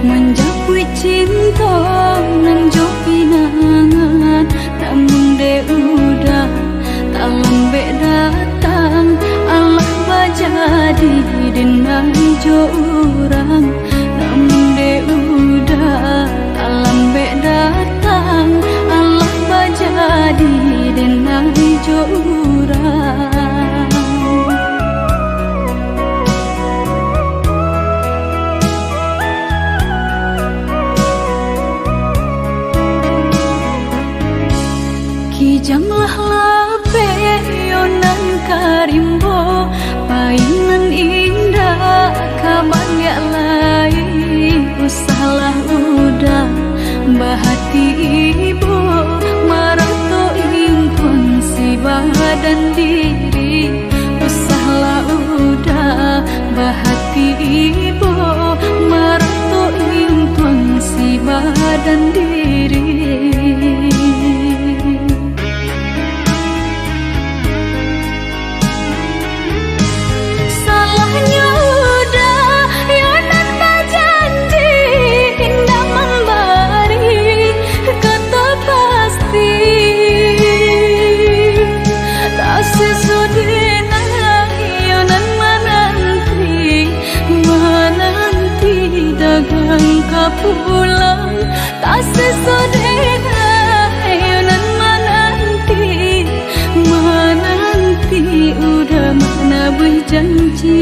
menjauhi cinta nan jo pinangan, namun de udah tak lembek datang. Allah bajadi dengan jo urang, namun de udah tak lembek datang. Allah bajadi dengan jo urang. Kijanglah lape yonan karimbo, painan indah kaban ya lain. Usahlah udah bahati ibu, marato impun si badan diri. Usahlah udah bahati ibu, marato impun si badan diri. Pulang tak sesodena yonan menanti udah mana berjanji.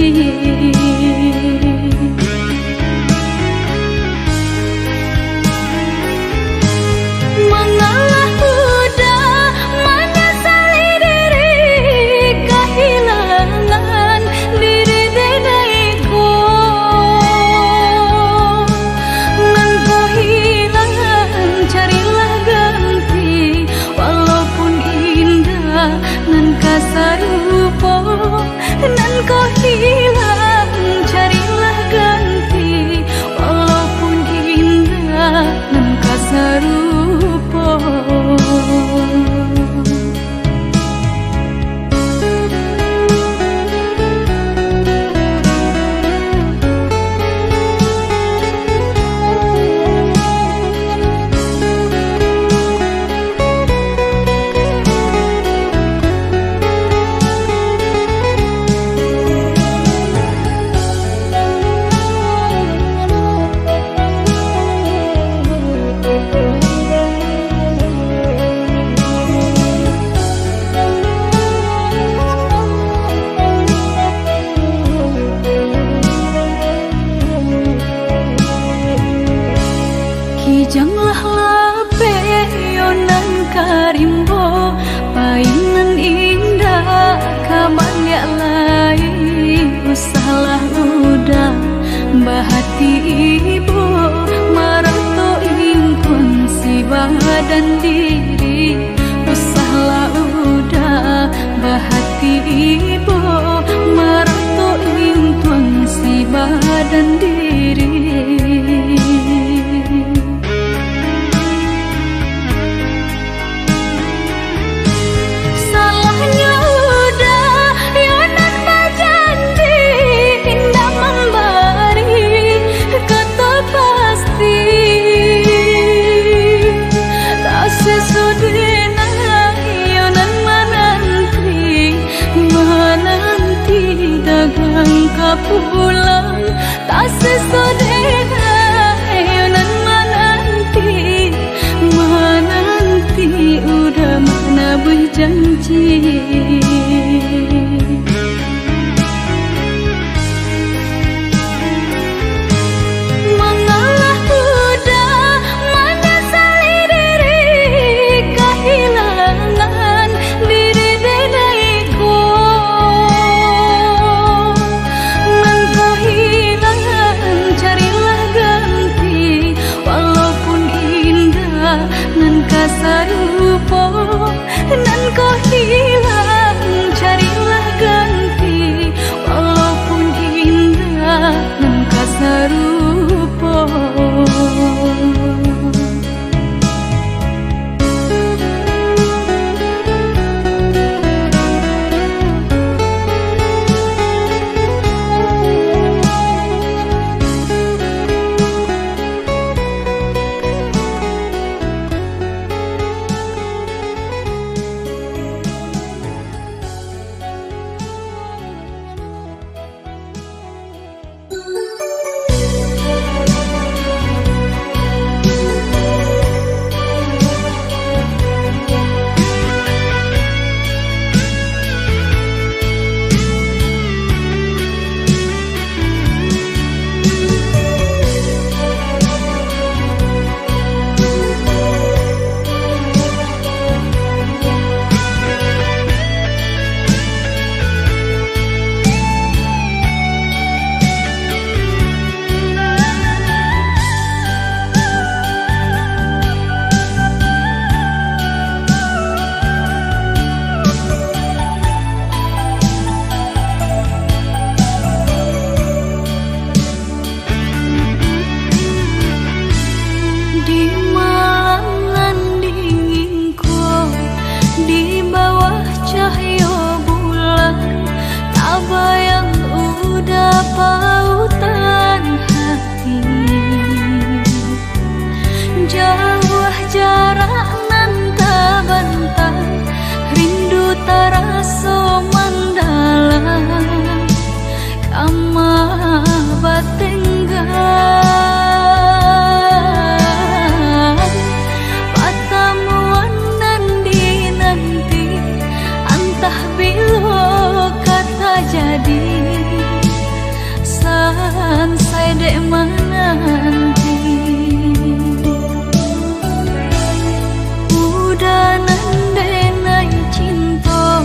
Mengalah udah menyesali diri, kehilangan diri denaiku. Sarupo nan kau hilang, carilah ganti. Walaupun indah nan kasarupo. Kijanglah lape yonan karimbo, painan indah kaban ya lain. Usahlah udah bahati ibu, marato impun si badan diri. Usahlah udah bahati ibu, marato impun si badan diri. Pulang tak sesodena yonan menanti udah mana berjanji. Mengalah udah menyesali diri, kehilangan diri denaiku. Nan kasarupo nan kau hilang, Di malam dinginku, di bawah cahaya bulan, tak bayang udah pautan hati. Jauh jarak nan tak bantah, rindu terasa mendalam, kamah batenggan. Pertemuan nan dinanti, entah bila kata jadi, sansai dek menanti. Udah nandenai cinta,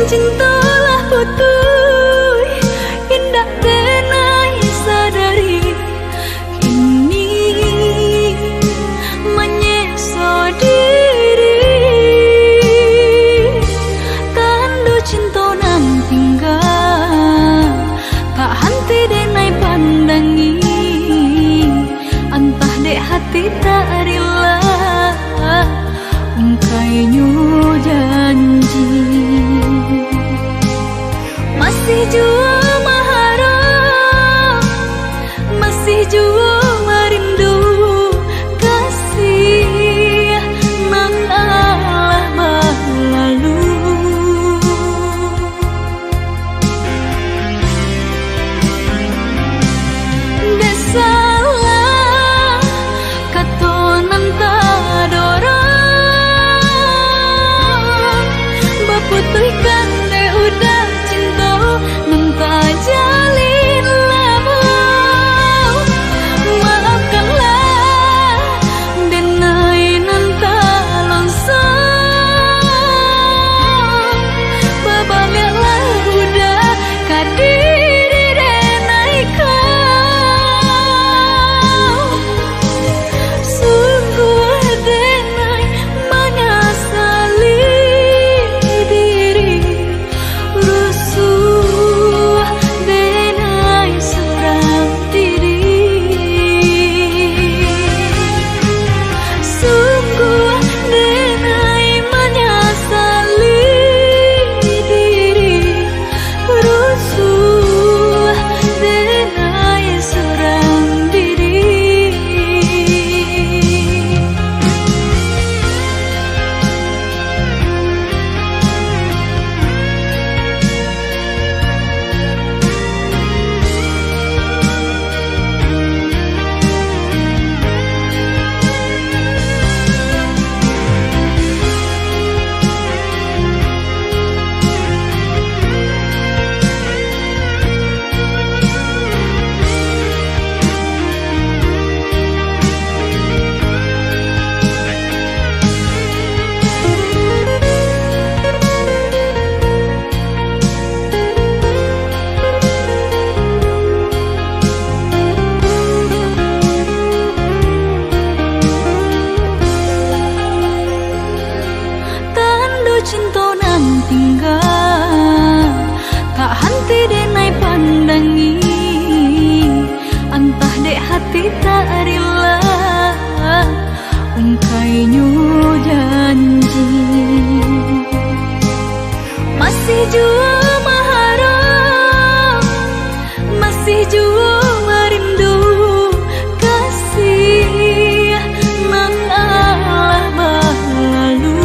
cintalah putui indah denai sadari kini menyiksa diri tanda cinta nan tinggal tak henti denai pandangi antah dek hati tak rela ungkainya janji masih jua maharap masih jua merindu kasih nan Allah berlalu desalah katonan tadorang baputihkan de udah cinta nanta jalin labau maafkanlah denai nanta longsong babaliaklah udah kadiri denai kau sungguh denai menyesali diri rusuh denai seorang diri sungguh denai menyesali diri rusuh denai seorang diri. Cinta nan tinggal tak henti denai pandangi antah dek hati tak rela ungkainya janji masih jua maharap masih jua merindu kasih nan Allah berlalu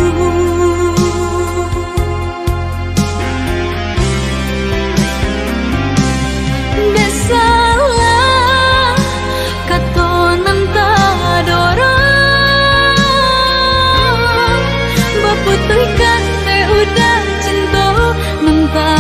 desalah katonan tadorang baputihkan de udah cinta nanta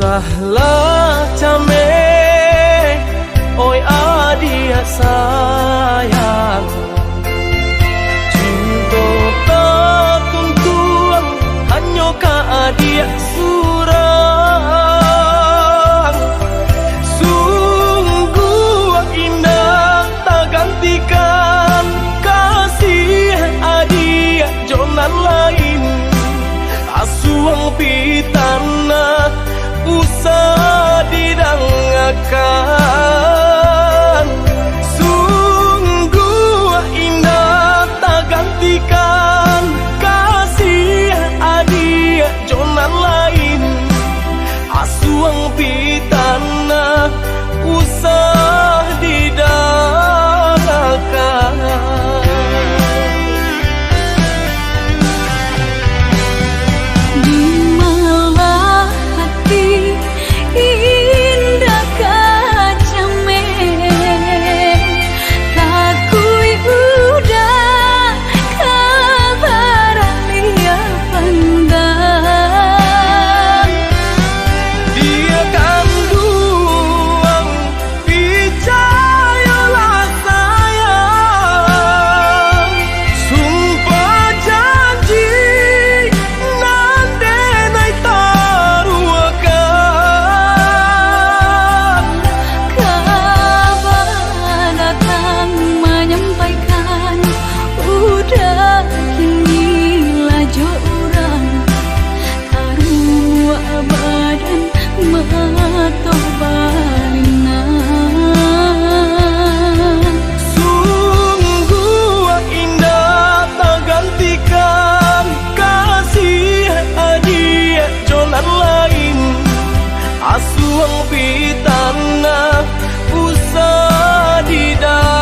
Usahlah came, oi adia sayang, cinta tak tuntuang, hanya ka adia surang. Sungguh indah tak gantikan kasih adia jonan lain. Asuang pitana usah didangakan. Sungguh indah tak gantikan kasih adia jonan lain. Asuang pitana usah didangakan. Asuang pitana usah didangakan.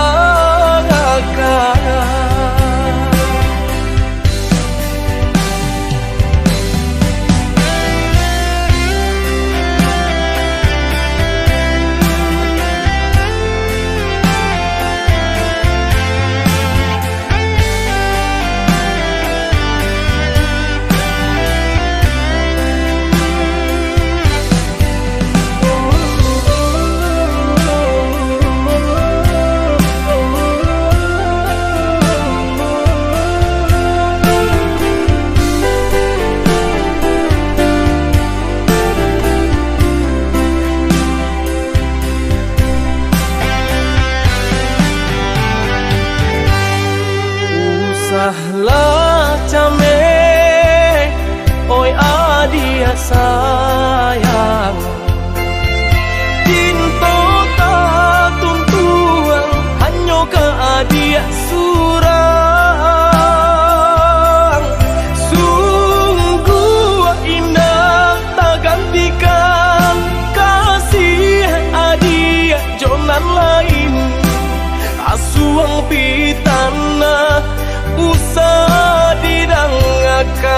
Usahlah came, oi adia sayang, cinta tak tuntuang, hanya ka adia surang. Sungguh indah tak gantikan kasih adia jonan lain. Asuang pitana usah didangakan.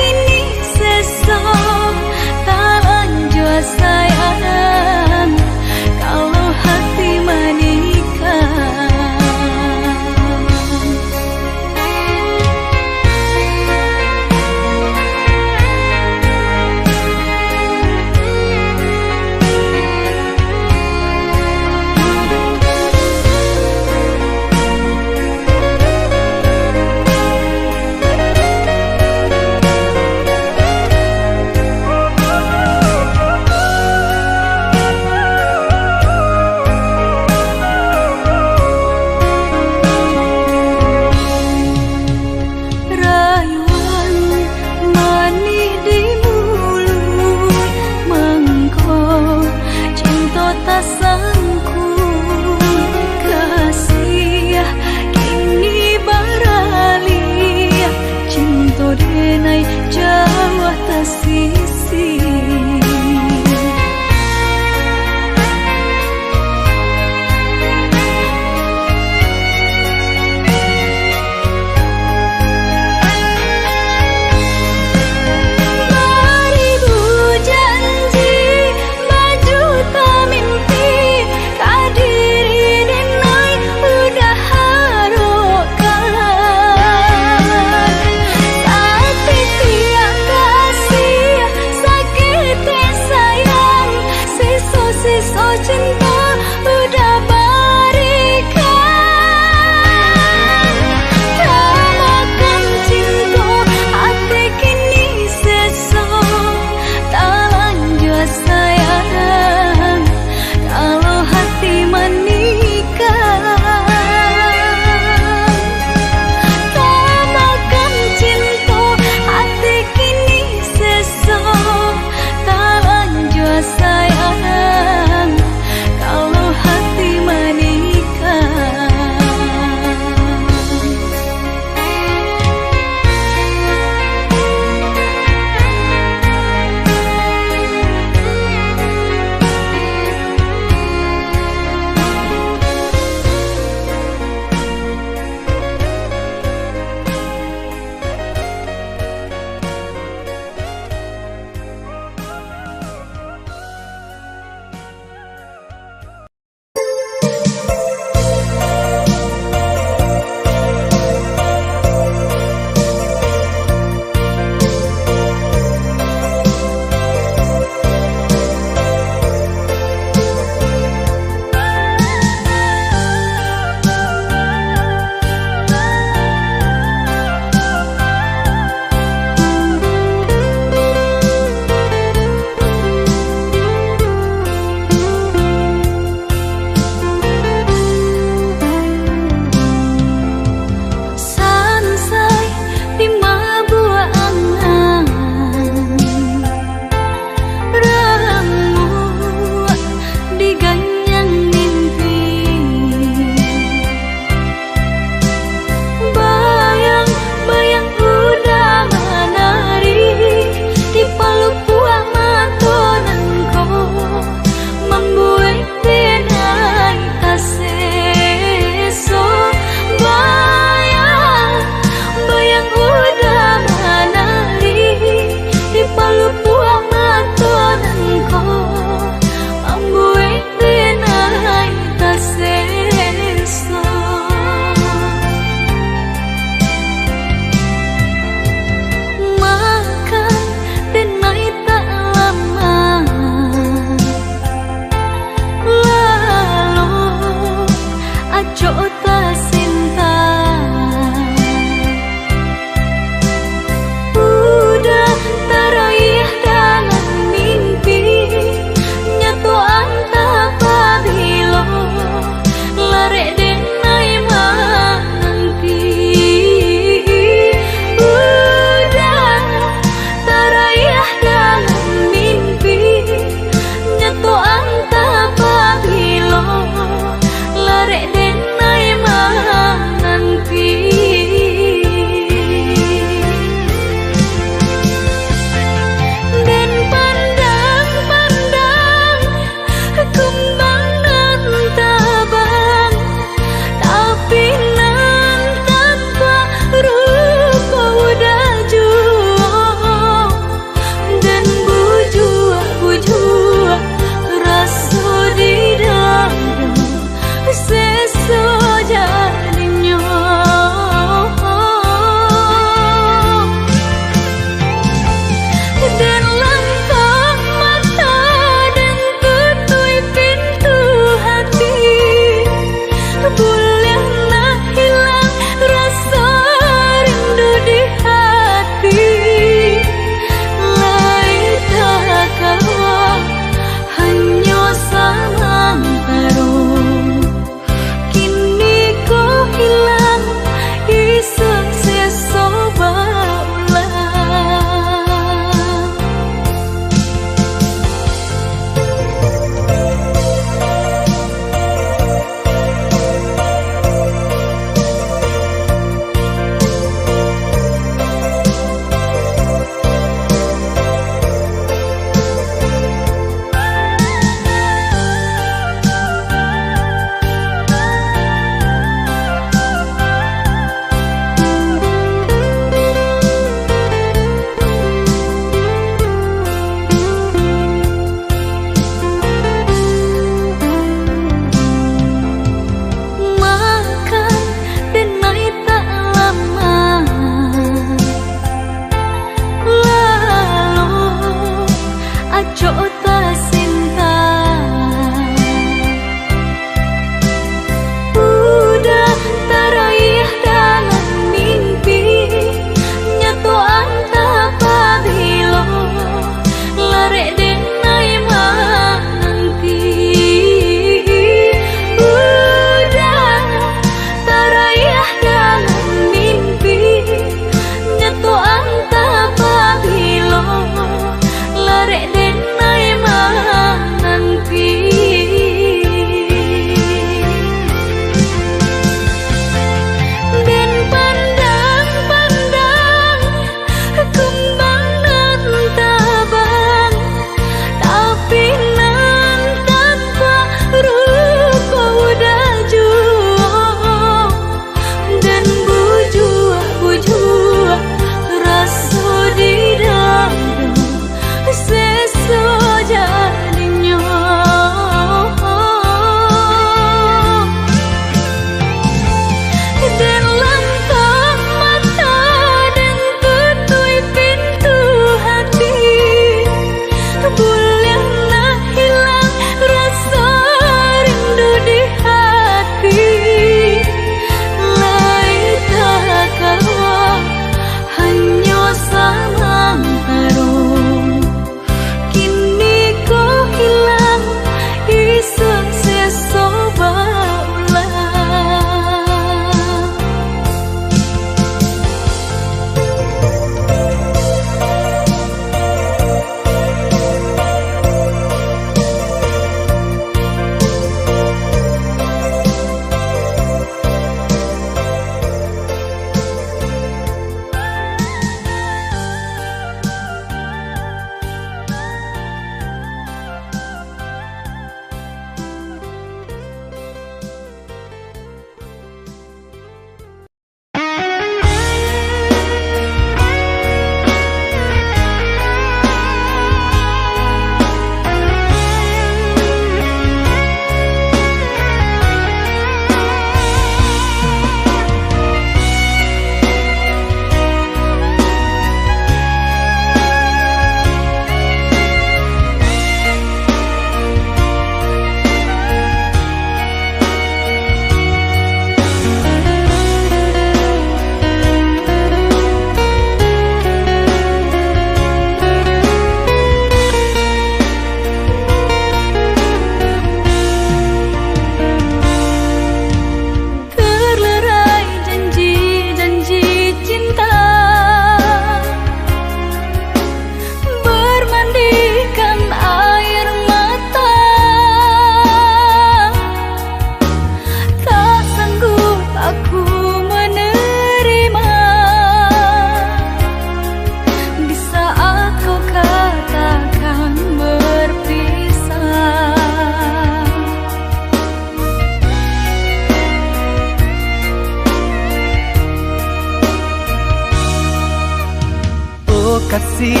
kasih,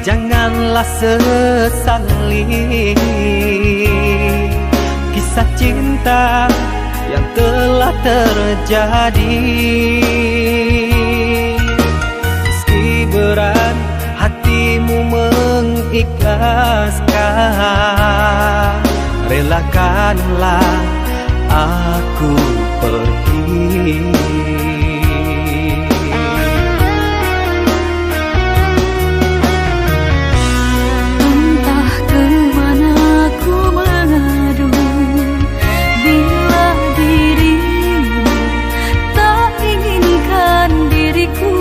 janganlah sesali kisah cinta yang telah terjadi. Meski berat hatimu mengikhlaskan, relakanlah aku pergi. Entah kemana ku mengadu bila dirimu tak inginkan diriku.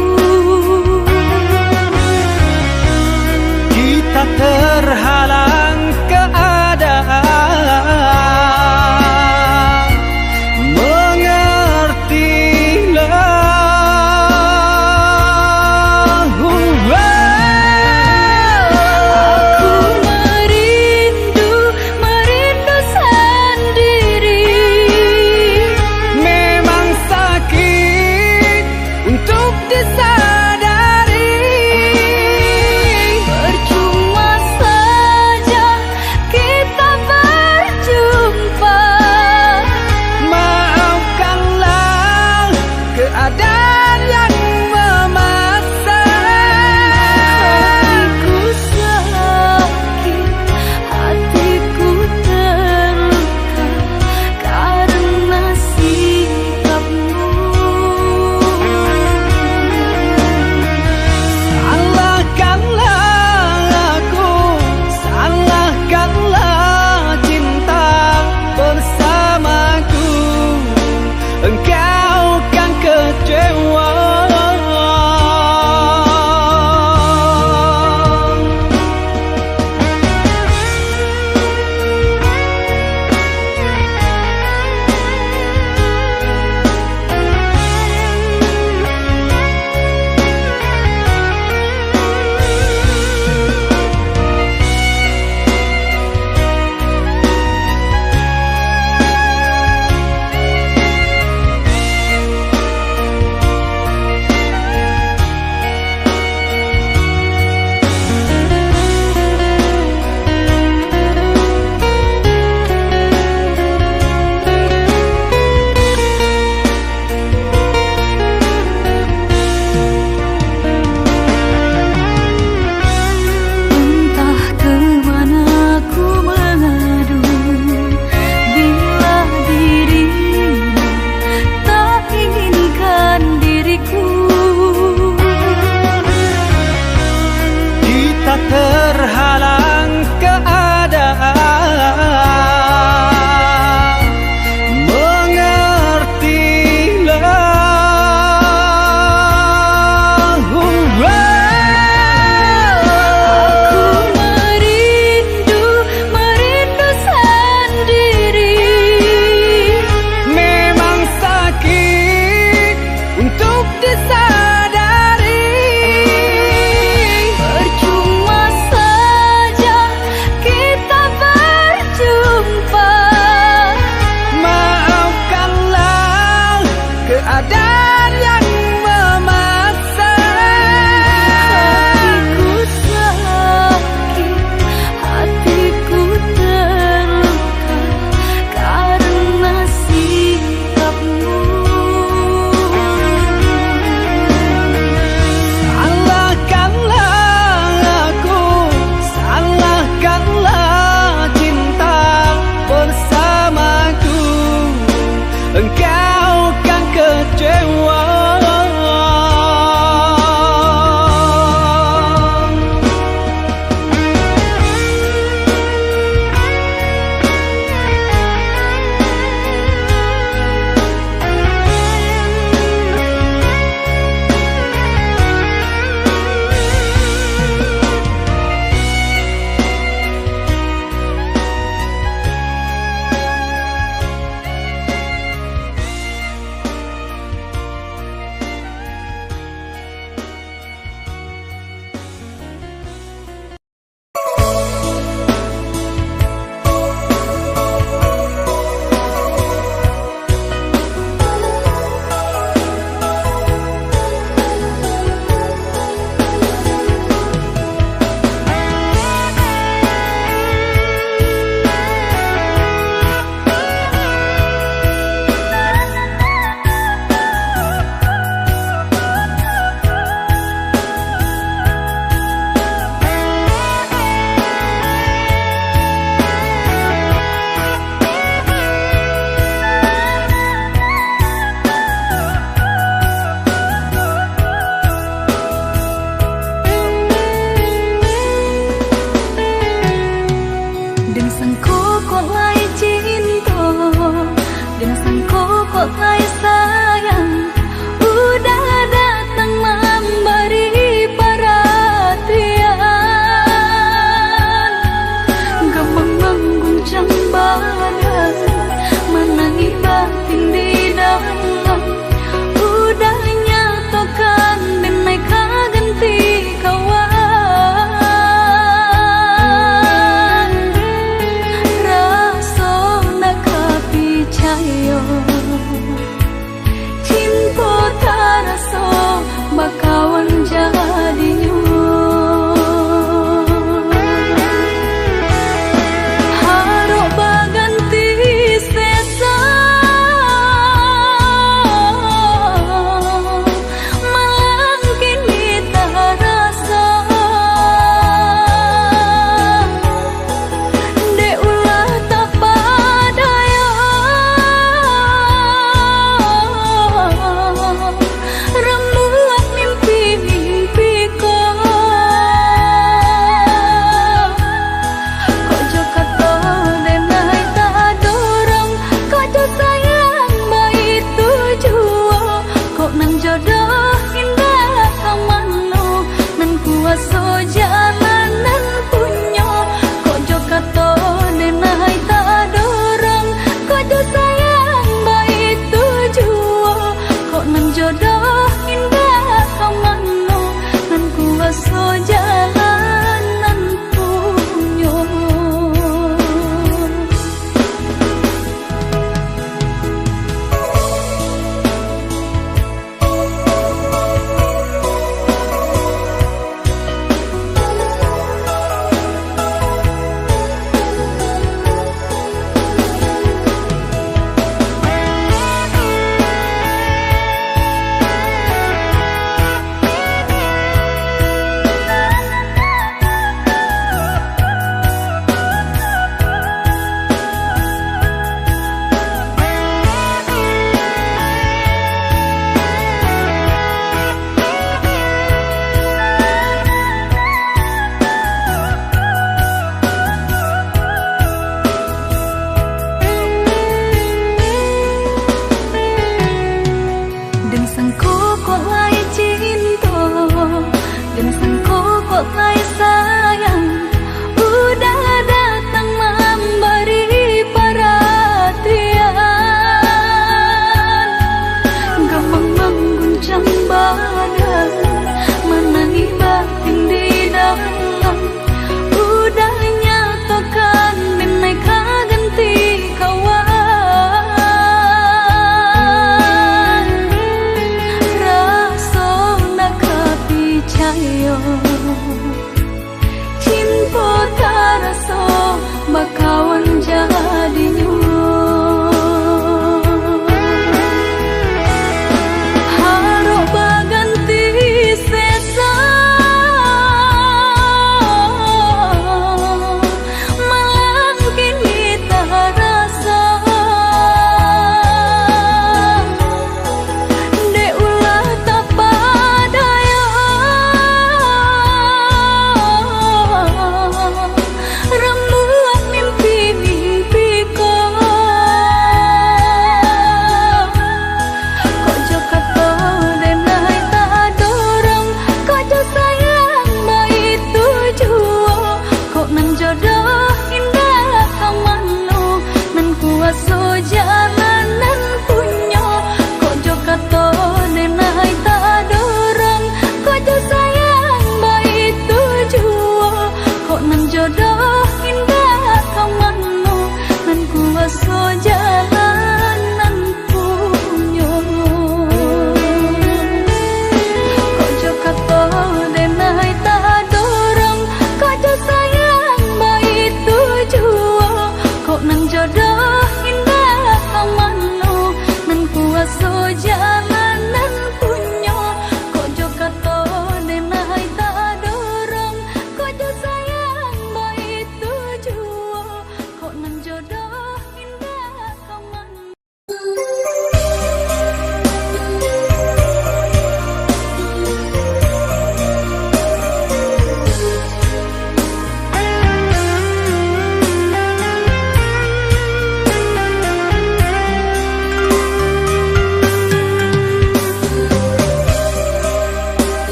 Kita terhalang keadaan, mengertilah. Aku merindu sendiri. Memang sakit untuk disadari. Percuma saja kita berjumpa. Maafkanlah keadaan yang memaksa. Hatiku sakit, hatiku terluka karena sikapmu. Salahkanlah aku, salahkanlah cinta bersamaku. Engkau kan kecewa. Entah kemana ku mengadu bila dirimu tak inginkan diriku. Kita terhalang keadaan, mengertilah. Aku merindu sendiri. Memang sakit untuk disadari. Percuma saja kita berjumpa. Maafkanlah keadaan yang memaksa. Hatiku sakit, hatiku terluka karena sikapmu. Salahkanlah aku, salahkanlah cinta bersamaku. Engkau kan kecewa.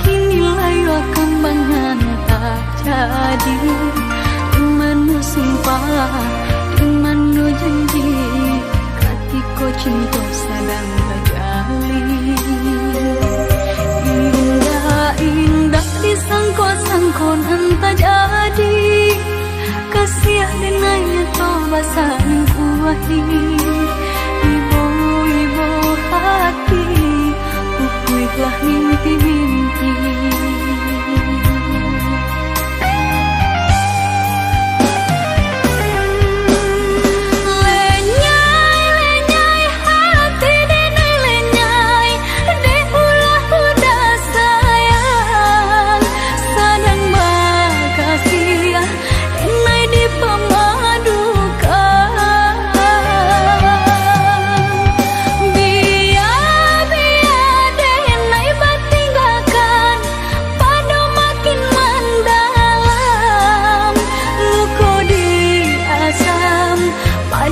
kini layu kembangan tak jadi. Dimanu sumpah, dimanu janji, katiko cinta sedang terjalin. Indah disangko-sangko entah jadi, kasih dengannya coba saling kuahi. Ibu-ibu hati, pupuilah mimpi-mimpi.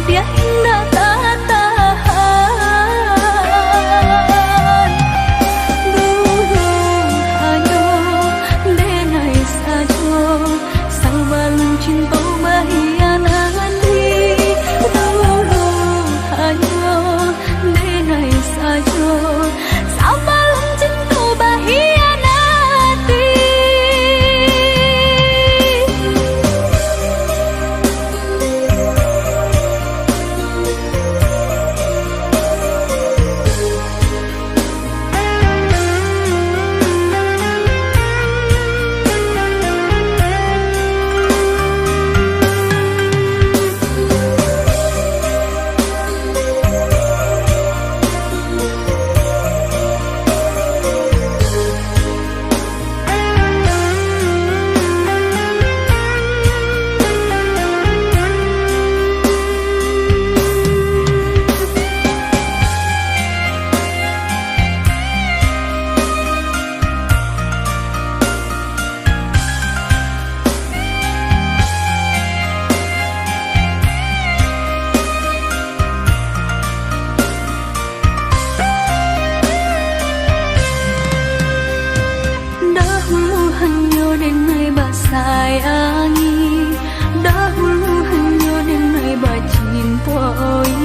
Dia indah tak tahan. Dulu hanya denai saja, salbalun cinta bahia nanti. Dulu hanya denai saja, salbalun cinta bahia nanti. Denai basayangi, dahulu hanya denai bacimpoi,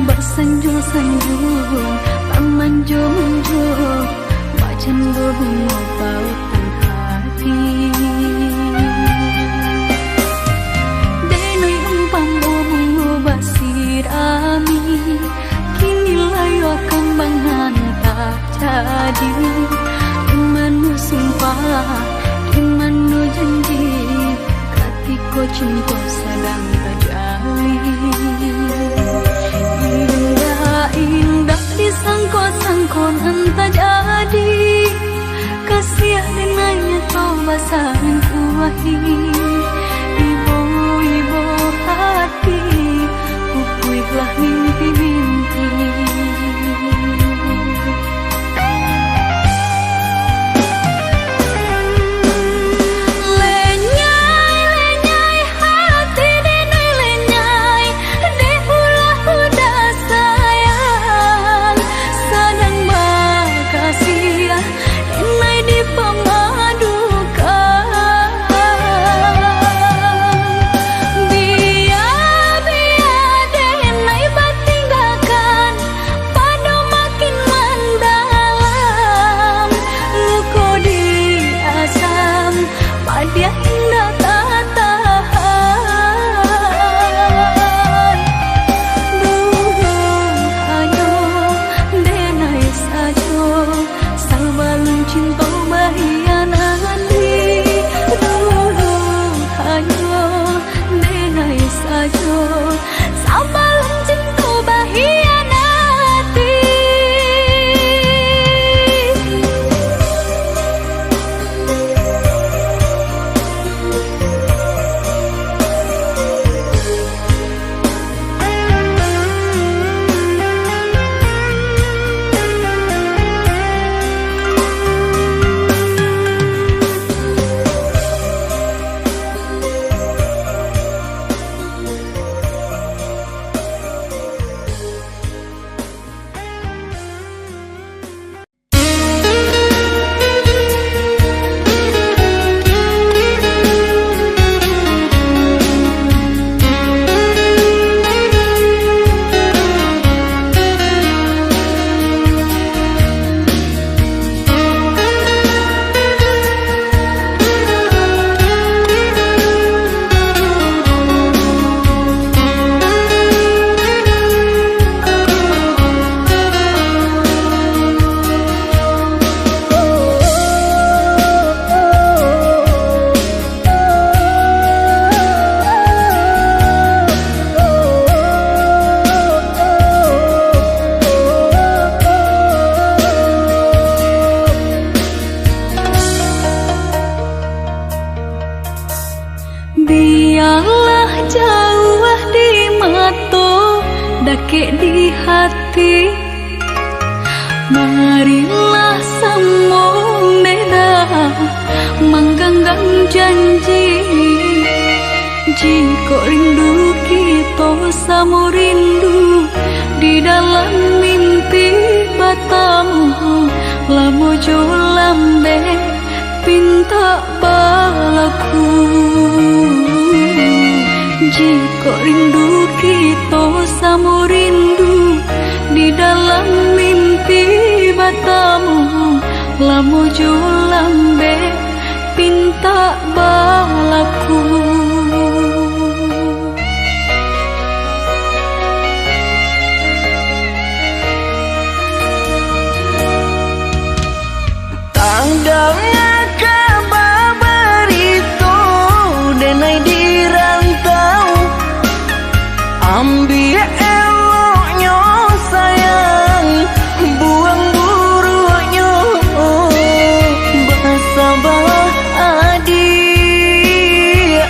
basanjung-sanjung, bamanjung-manjung, bacandu bunga pautan hati. Denai umpam bunga basirami, kini layu kembangan tak jadi. Dimanu sumpah, dimanu janji, katiko cinta sedang terjalin. Indah disangko-sangko entah jadi, kasih dengannya coba saling kuahi. Ibu-ibu hati, pupuilah mimpi-mimpi. Denai di pemadukan. marilah sambung beda mengganggang janji. Jika rindu kita sama rindu di dalam mimpi batamu, lamo jo lambe pinta balaku. Jika rindu kita sama rindu di dalam mimpi batamu, lamo jo lambe pinta balaku. Tandangnya kabar itu denai di rantau, ambil eloknya sayang, buang buruknya bahasa bah adik.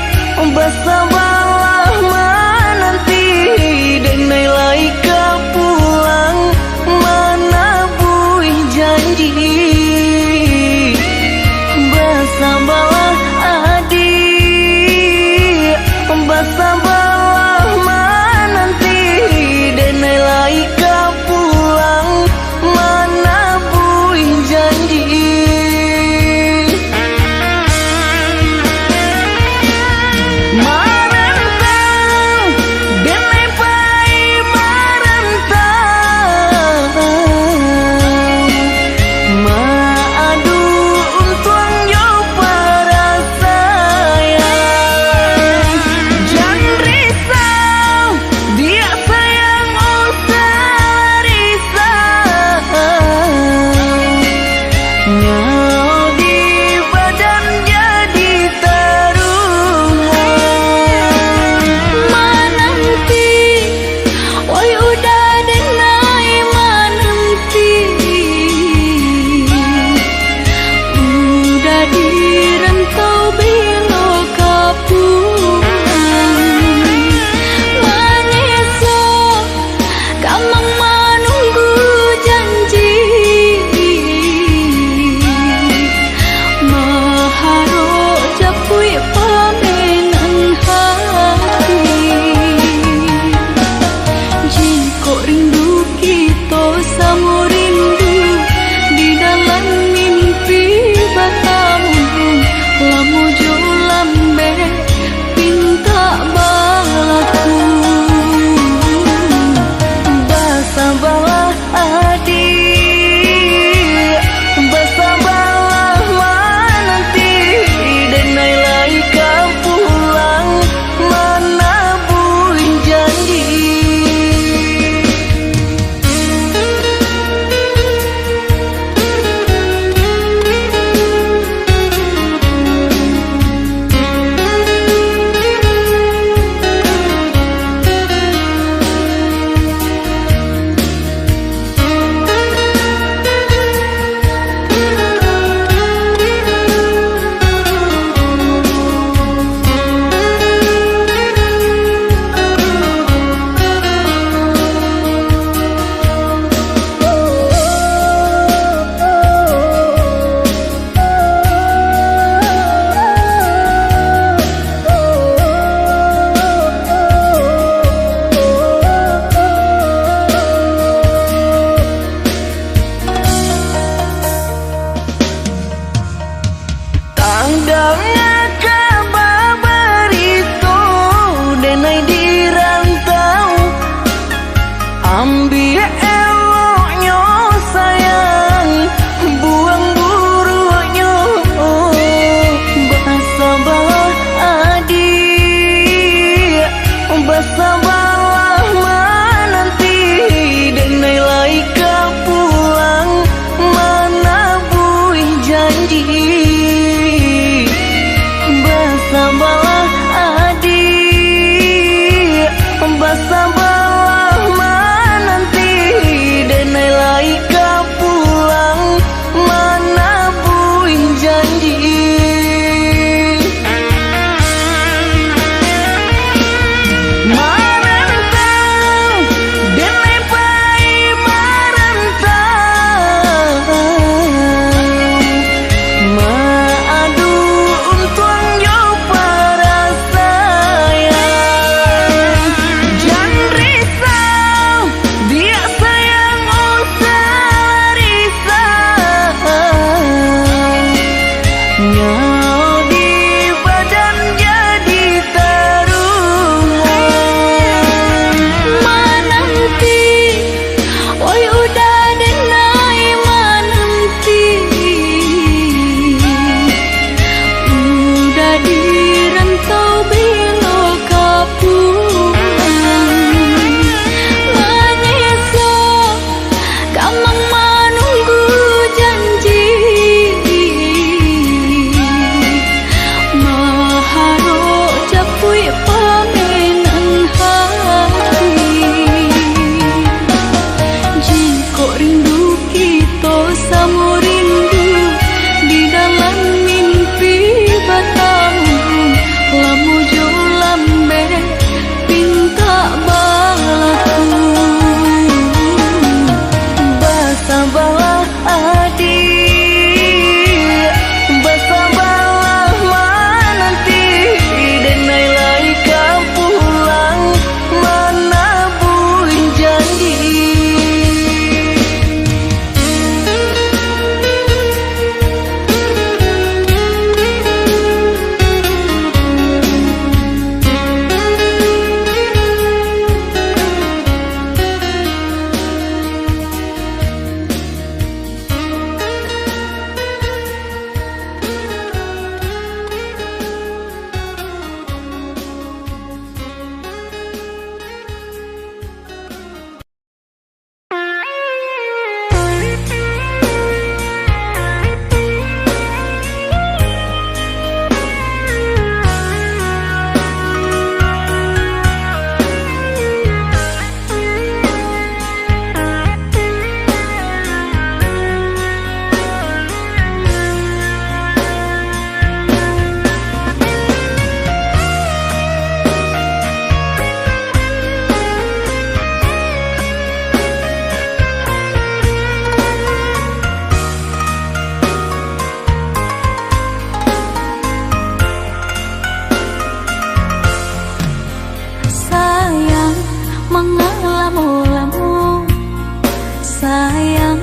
sayang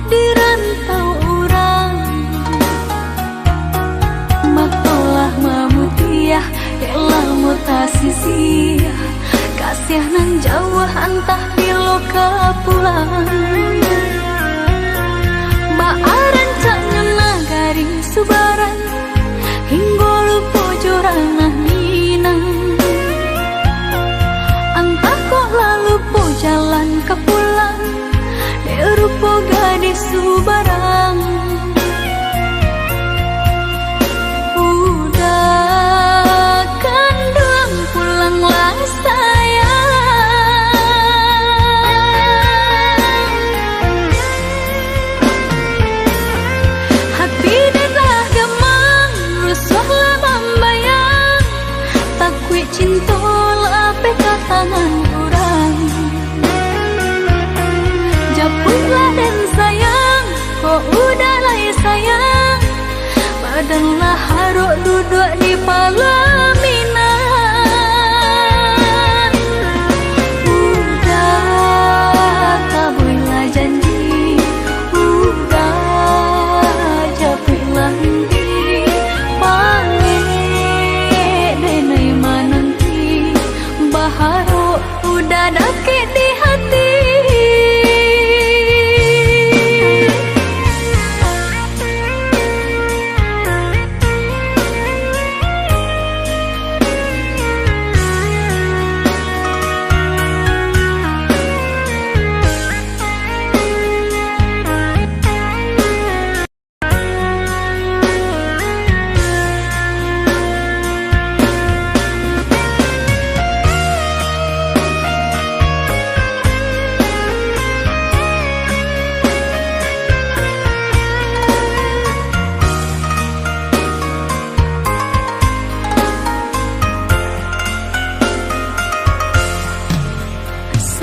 di rantau orang, matolah mamutiah elah mutasisi, kasih nan jauh antah bilo kapulang. Baaran caknya nagari subaran hingga lupa jorang minang. Antah kok lalu po jalan ke pulang, derupo gadis subarang. Udah kandung pulanglah sayang, hati dah gemang rusuhlah membayang, takwi cinta lape ke tangan orang. Japutlah dan sayang, kok udah lah sayang, badanlah haruk duduk di pelaminan. Udah tabuilah janji, udah japilah di pange denai mananti, baharu udah dakik di hati.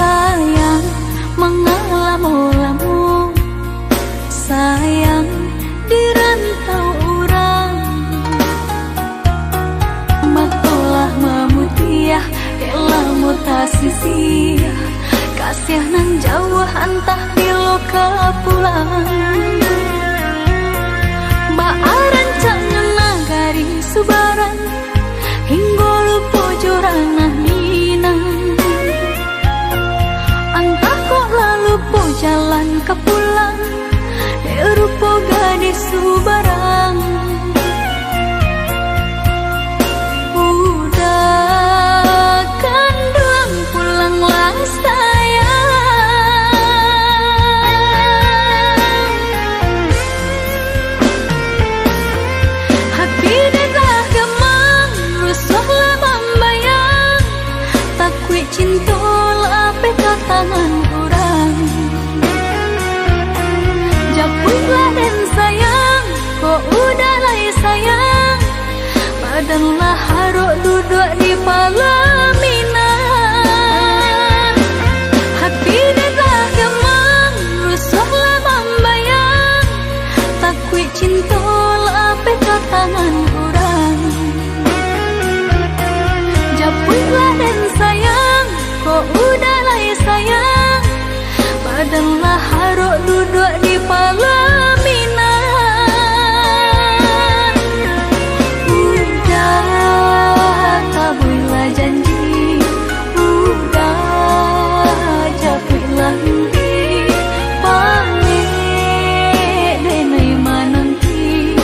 Sayang mengalamu-lamu, sayang di rantau orang, matolah mamutiah elah mutasisi, kasih nan jauh antah bilo kapulang. Baaran caknya nagari subaran hingga lupa jorang minang. Antah kok lalu po jalan ke pulang, derupo gadis subarang. Udah kandung pulanglah sayang, hati dah gemang rusuhlah membayang, takwi cinta lape ke tangan orang. Japutlah dan sayang, kok udah lah sayang, badanlah haruk duduk di pelaminan. Hati dah gemang rusuhlah membayang, takwi cinta lape ke tangan orang. Japutlah dan sayang, kok udah lah sayang, badanlah haruk duduk di pelaminan. Udah tabuilah janji, udah japilah di pange denai mananti,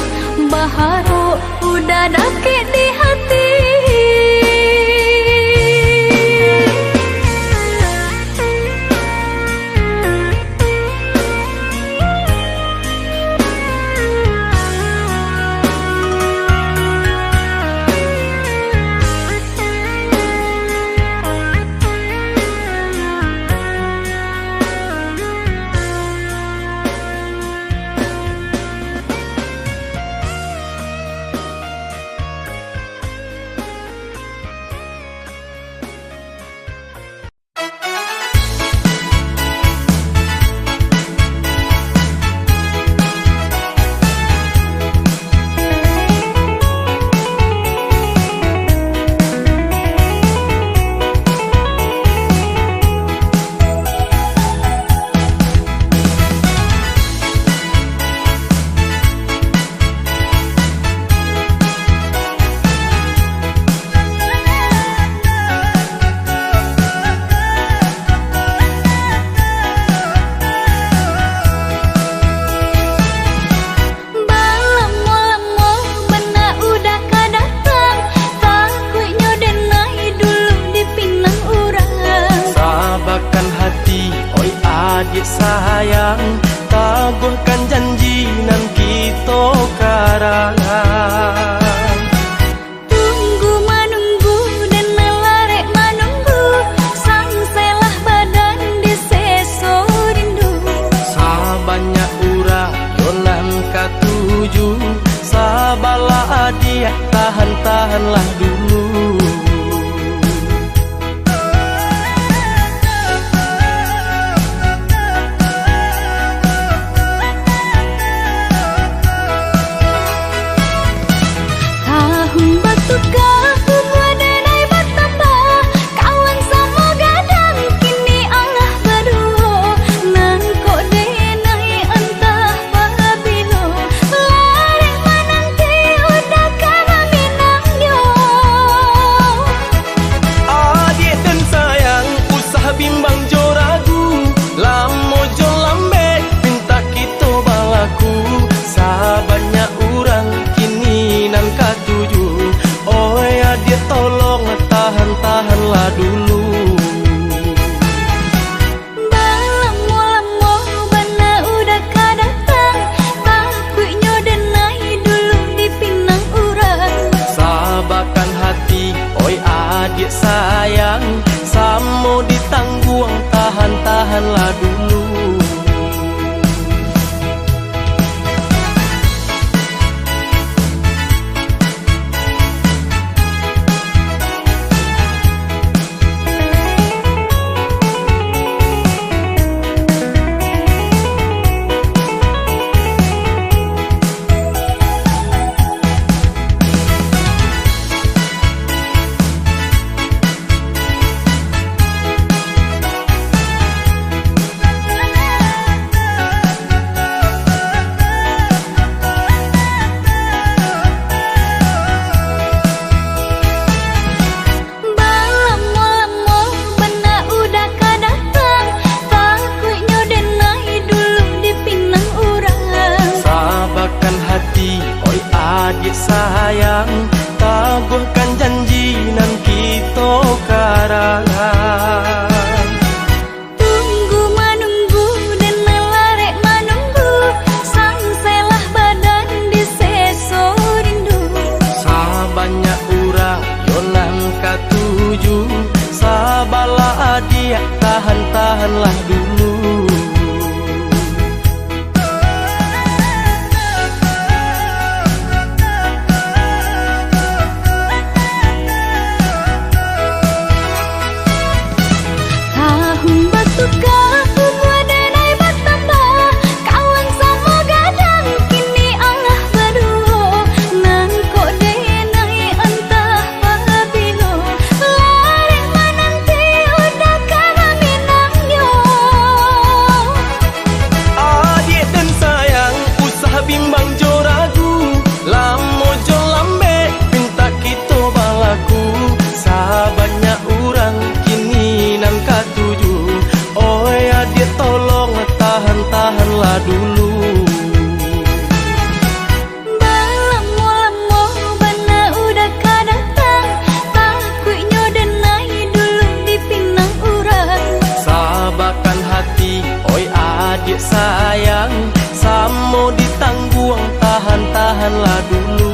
baharu udah dakik di hati. adik sayang, tabuhkan janji nan kita karangan. Tunggu menunggu dan melarek menunggu, sang selah badan di seso rindu. Sabanyak ura yonan katuju, sabalah adik tahan-tahanlah dulu. Tahanlah dulu. Balamo-lamo bana udah kadatang, takutnya denai dulu di pinang urang. Sabarkan hati, oi adik sayang, samo ditangguang, tahan-tahanlah dulu. Adik sayang, tabuhkan janji nan kita karangan. Tunggu menunggu dan melarek menunggu, sang selah badan di seso rindu. Sabanyak ura yonan katuju, sabalah adik tahan-tahanlah dulu. Tahanlah dulu. Balamo-lamo bana udah kadatang, takutnya denai dulu di pinang urang. Sabarkan hati, oi adik sayang, samo ditangguang, tahan-tahanlah dulu.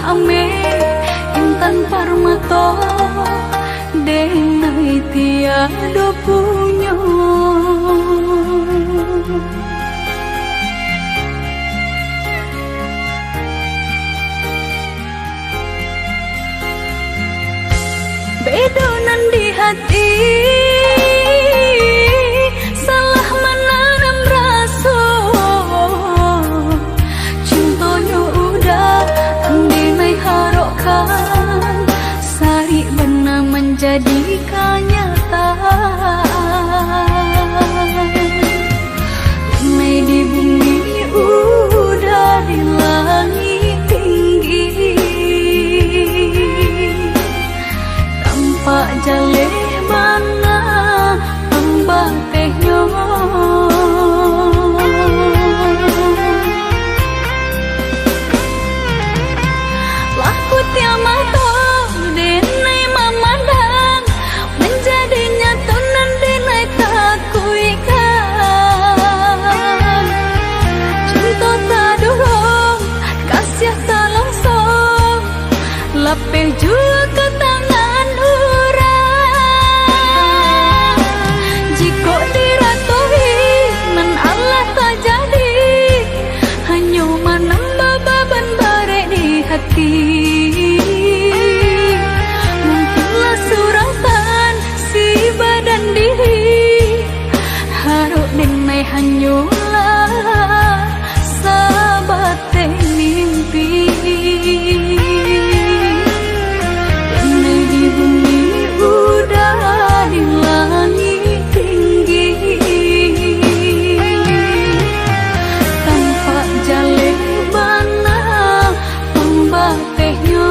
ame intan parmato denai tiada punya. Bedonan di hati salah menanam rasa cintanya udah andai harokkan sari benar menjadi kenyataan. Nai di bumi udah di langit tinggi Pak jaleh mana ambang tehnya. Laku tiama to denai memandang menjadi nyata nan denai takuikan. Cinta tak dorong kasih tak langsung lapeh jua ke tangan. Mungkinlah suratan si badan diri haruk denai hanyalah sahabat mimpi. Denai di bumi udah di langit tinggi tanpa jaleh bana tehnya.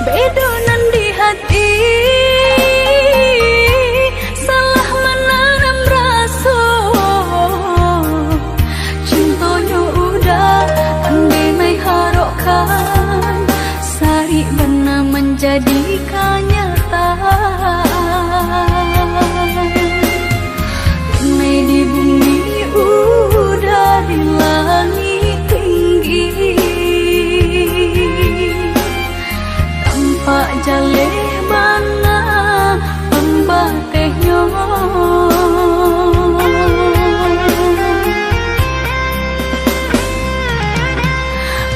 Bedonan di hati salah menanam rasa cintanya udah andai harokkan sari benar menjadi kenyataan. Nai di bumi udah di langit tinggi Pak jaleh mana ambang tehnya.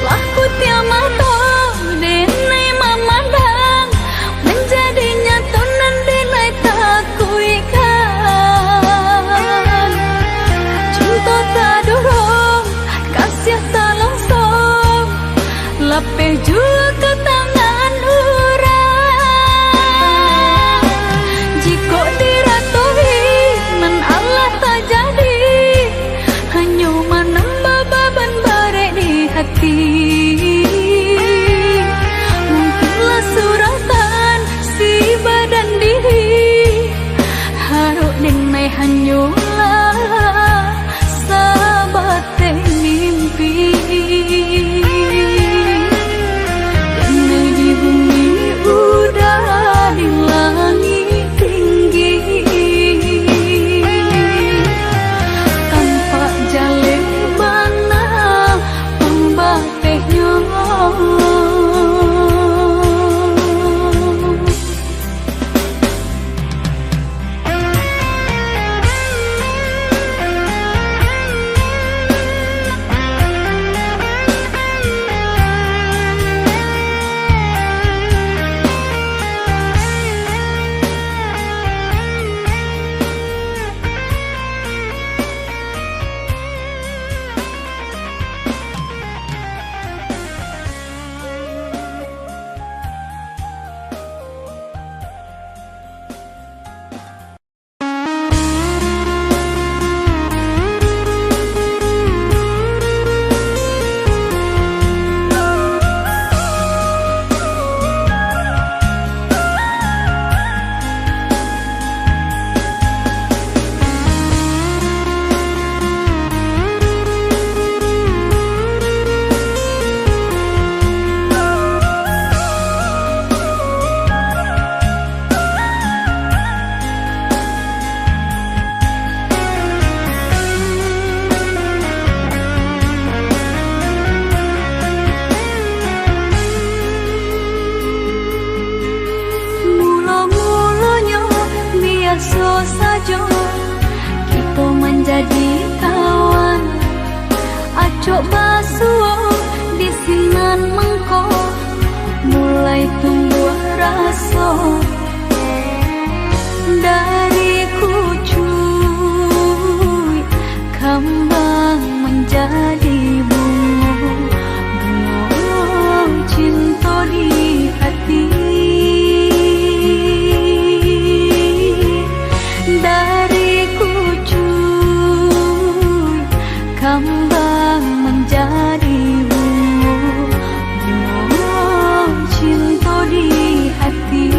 Laku tiama to denai memandang menjadi nyata nan denai takuikan. Cinta tak dorong kasih tak langsung lapeh jua ke tangan orang. saja kita menjadi kawan. Acok basuh di sinan mengko mulai tumbuh rasa dari kucuy kembang menjadi bunga, bunga cinta di hati. Dari kucuy kembang menjadi bunga, bunga cinta di hati.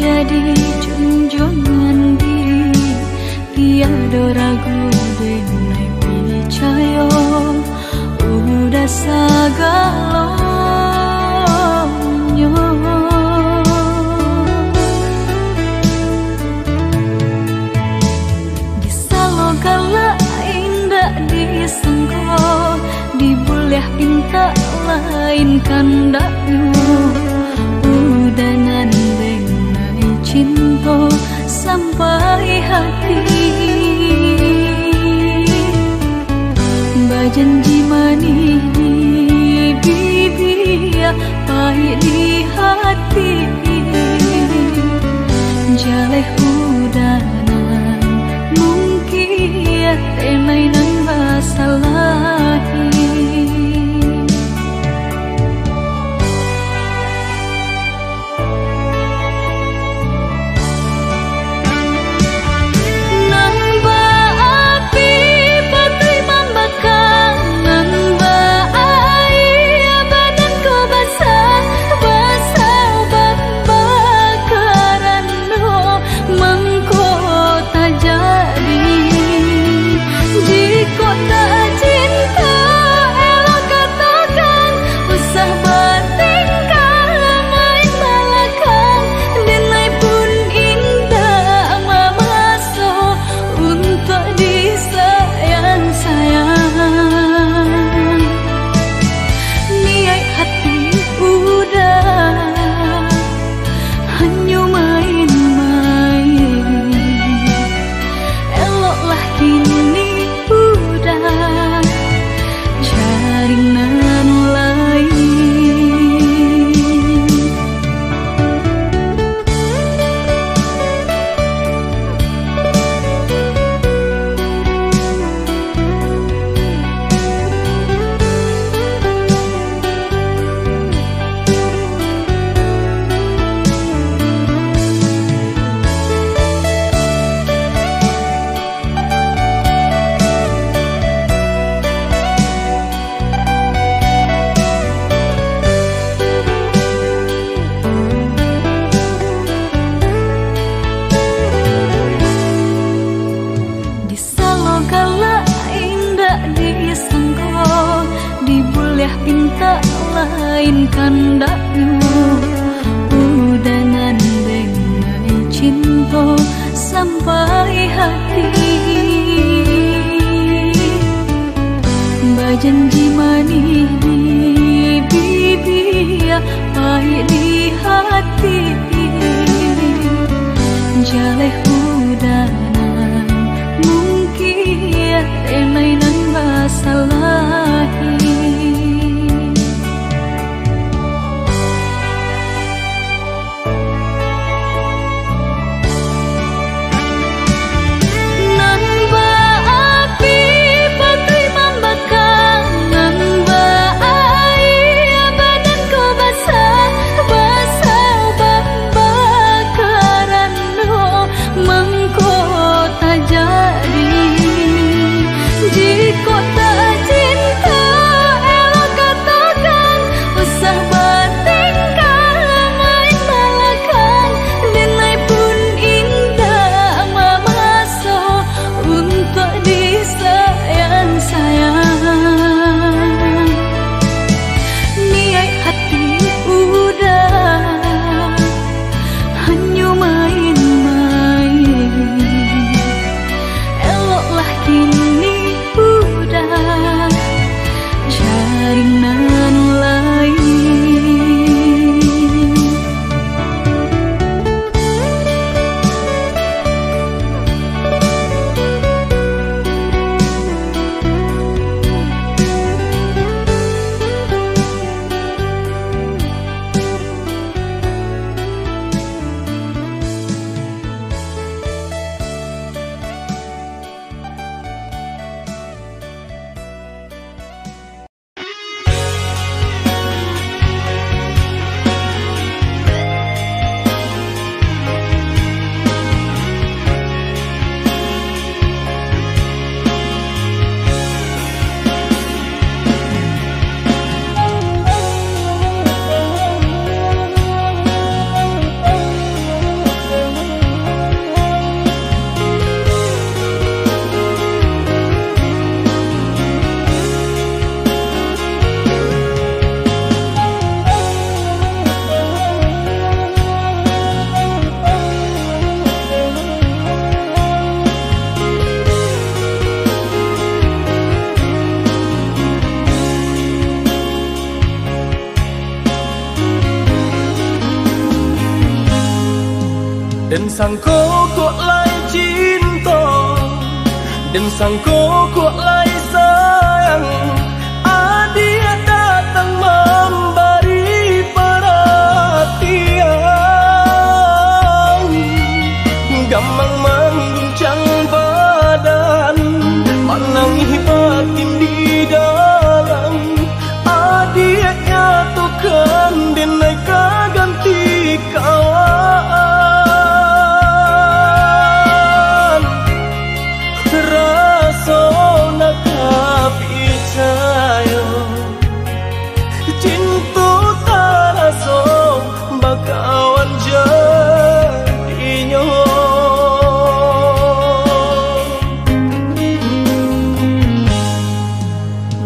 jadi junjungan diri, tiada ragu denai percaya, udah sagalonyo. Disaloga lain dak disangka, dibuleh pinta lain kandaknya. Udangan denai cinta sampai hati, bajanji manis di bibir, pahit di hati. Jaleh udanan mungkin tenai nan basalahi. Pinta lain kandaknya, udangan denai cinta sampai hati. Bajanji manis di bibir, pahit di hati. Jaleh udanan mungkin tenai nan basalahi. Namba api patui membakar, namba Dan sangko kok lai cinta, dan sangko kok lai sayang. Dia datang memberi perhatian, gampang mengguncang badan, menangis batin di dalam. Dia nyatukan denai ganti kawan. Rasa nak percaya cinta tak rasa bakawan jadinya.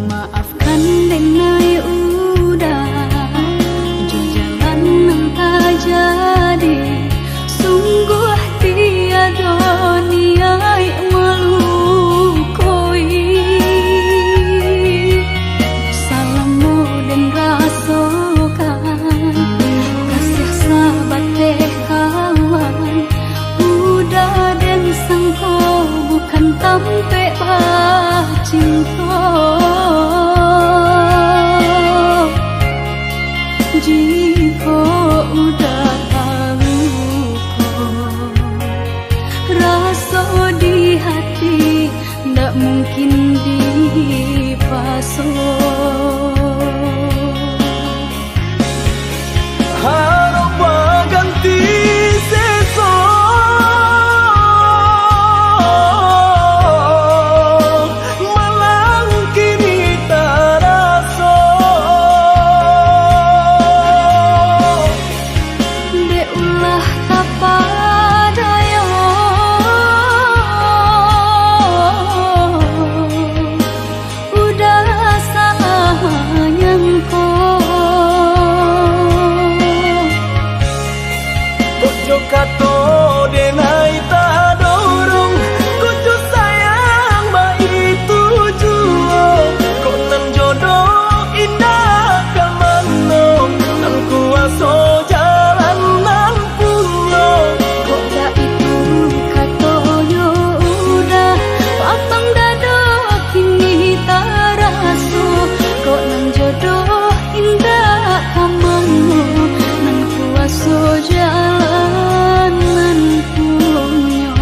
Maafkan denai udah jo jalan nang tak jadi. Sungguh tiada niat melukoi. Salamu dan rasakan kasih sahabat deh kawan. Udah dan sangko bukan tampe cinta. Jika udah tahu kok rasa di hati ndak mungkin dipasok. Harap ganti sesok, malang kini tak rasa. Deulah tapadaya udah sayang Kojo kato denai tak dorong, kojo sayang baik tujuan. Kok nan jodoh indah kamano, nan kuaso jalan nan punya. kok gak itu katoyo udah patang dado kini taraso. Kok nang jodoh indah kamango, nan kuaso jalan nan punya.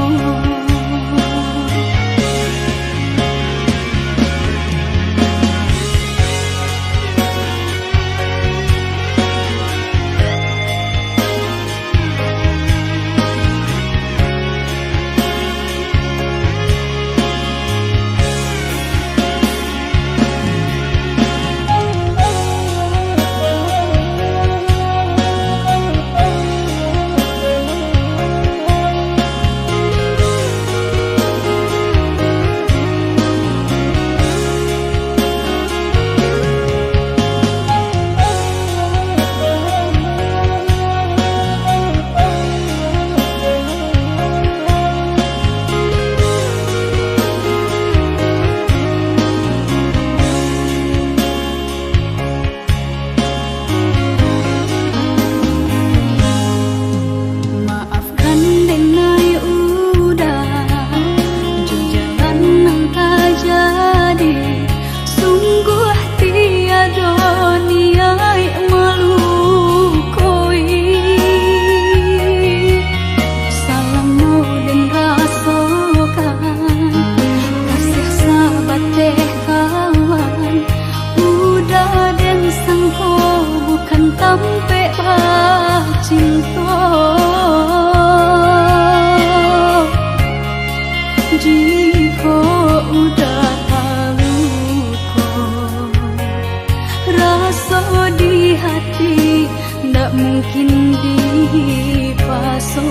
Maafkan denai udah jo jalan nang tak jadi. Sungguh tiada niat melukoi. Salamu dan rasakan kasih sahabat deh kawan. Udah dan sangko bukan tampe cinta. Jika udah tahu kok rasa di hati ndak mungkin dipasok.